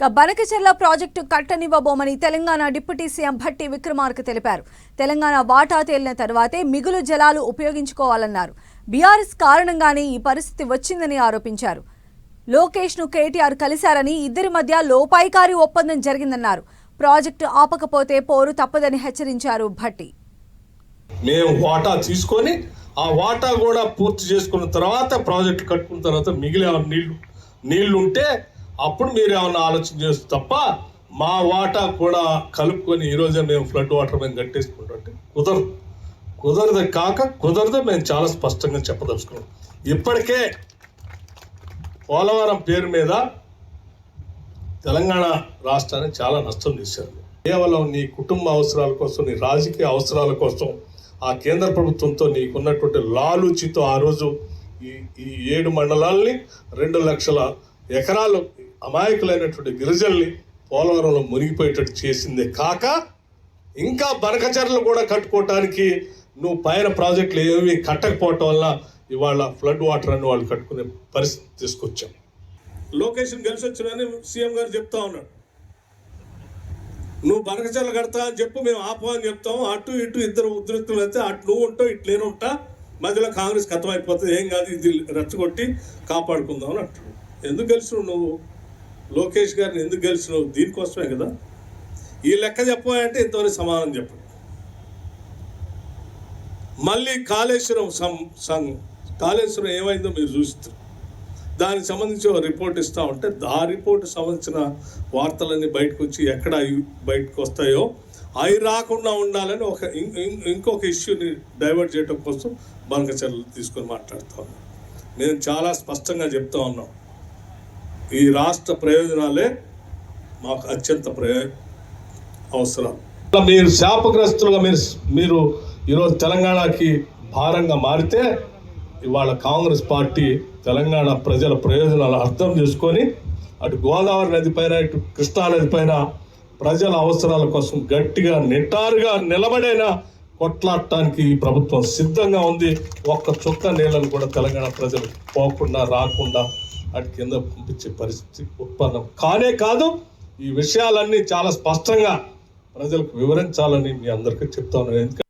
Banakacherla project కట్టనివ్వబోమని Telangana deputy CM Bhatti Vikramarka తెలిపారు. తెలంగాణ వాటా తేలిన తర్వాతే మిగులు జలాలు ఉపయోగించుకోవాలన్నారు. బీఆర్ఎస్ కారణంగానే ఈ పరిస్థితి వచ్చిందని ఆరోపించారు. లోకేష్ ను కేటీఆర్ కలిశారని, ఇద్దరి మధ్య లోపాయికారి ఒప్పందం జరిగిందన్నారు. ప్రాజెక్టు ఆపకపోతే పోరు తప్పదని హెచ్చరించారు భట్టి. మేము వాటా తీసుకొని ఆ వాటా కూడా పూర్తి చేసుకున్న తర్వాత ప్రాజెక్టు కట్టుకున్న తర్వాత మిగిలిన నీళ్లు ఉంటే అప్పుడు మీరు ఏమన్నా ఆలోచన చేస్తే తప్ప మా వాటా కూడా కలుపుకొని ఈరోజే మేము ఫ్లడ్ వాటర్ మేము కట్టేసుకుంటుంటే కుదరదు మేము చాలా స్పష్టంగా చెప్పదలుచుకున్నాం. ఇప్పటికే పోలవరం పేరు మీద తెలంగాణ రాష్ట్రాన్ని చాలా నష్టం చేశారు. కేవలం నీ కుటుంబ అవసరాల కోసం, నీ రాజకీయ అవసరాల కోసం ఆ కేంద్ర ప్రభుత్వంతో నీకున్నటువంటి లాలూచితో ఆ రోజు ఈ 7 మండలాల్ని 2 లక్షల ఎకరాలు అమాయకులైనటువంటి గిరిజనుల్ని పోలవరంలో మునిగిపోయేటట్టు చేసిందే కాక ఇంకా బనకచెర్లు కూడా కట్టుకోవటానికి నువ్వు పైన ప్రాజెక్టులు ఏవి కట్టకపోవటం వల్ల ఇవాళ ఫ్లడ్ వాటర్ అని వాళ్ళు కట్టుకునే పరిస్థితి తీసుకొచ్చాం. లొకేషన్ కలిసి వచ్చినని సీఎం గారు చెప్తా ఉన్నాడు. నువ్వు బనకచెర్లు కడతా అని చెప్పు, మేము ఆపమని చెప్తాము. అటు ఇటు ఇద్దరు ఉద్రిక్తులు అయితే అటు నువ్వు ఉంటావు, ఇటు నేను ఉంటా, మధ్యలో కాంగ్రెస్ ఖతమైపోతుంది, ఏం కాదు, ఇది రెచ్చగొట్టి కాపాడుకుందాం అని అంటాడు. ఎందుకు గెలిచినావు నువ్వు? లోకేష్ గారిని ఎందుకు గెలిచినావు? దీనికోసమే కదా. ఈ లెక్క చెప్పాలంటే ఇంతవరకు సమాధానం చెప్పండి. మళ్ళీ కాళేశ్వరం ఏమైందో మీరు చూస్తారు. దానికి సంబంధించి ఒక రిపోర్ట్ ఇస్తూ ఉంటే ఆ రిపోర్ట్ సంబంధించిన వార్తలన్నీ బయటకు వచ్చి ఎక్కడ బయటకు వస్తాయో అవి రాకుండా ఉండాలని ఇంకొక ఇష్యూని డైవర్ట్ చేయడం కోసం బనకచెర్లు తీసుకొని మాట్లాడుతూ ఉన్నాం. మేము చాలా స్పష్టంగా చెప్తా ఉన్నాం, ఈ రాష్ట్ర ప్రయోజనాలే మాకు అత్యంత అవసరం. మీరు శాపగ్రస్తులుగా మీరు ఈరోజు తెలంగాణకి భారంగా మారితే ఇవాళ కాంగ్రెస్ పార్టీ తెలంగాణ ప్రజల ప్రయోజనాలు అర్థం చేసుకొని అటు గోదావరి నది పైన ఇటు కృష్ణా నది పైన ప్రజల అవసరాల కోసం గట్టిగా నిటారుగా నిలబడైనా కొట్లాడటానికి ఈ ప్రభుత్వం సిద్ధంగా ఉంది. ఒక్క చుక్క నీళ్ళను కూడా తెలంగాణ ప్రజలు పోకుండా రాకుండా అటు కింద పంపించే పరిస్థితి ఉత్పన్నం కానే కాదు. ఈ విషయాలన్నీ చాలా స్పష్టంగా ప్రజలకు వివరించాలని మీ అందరికీ చెప్తా ఉన్నాను.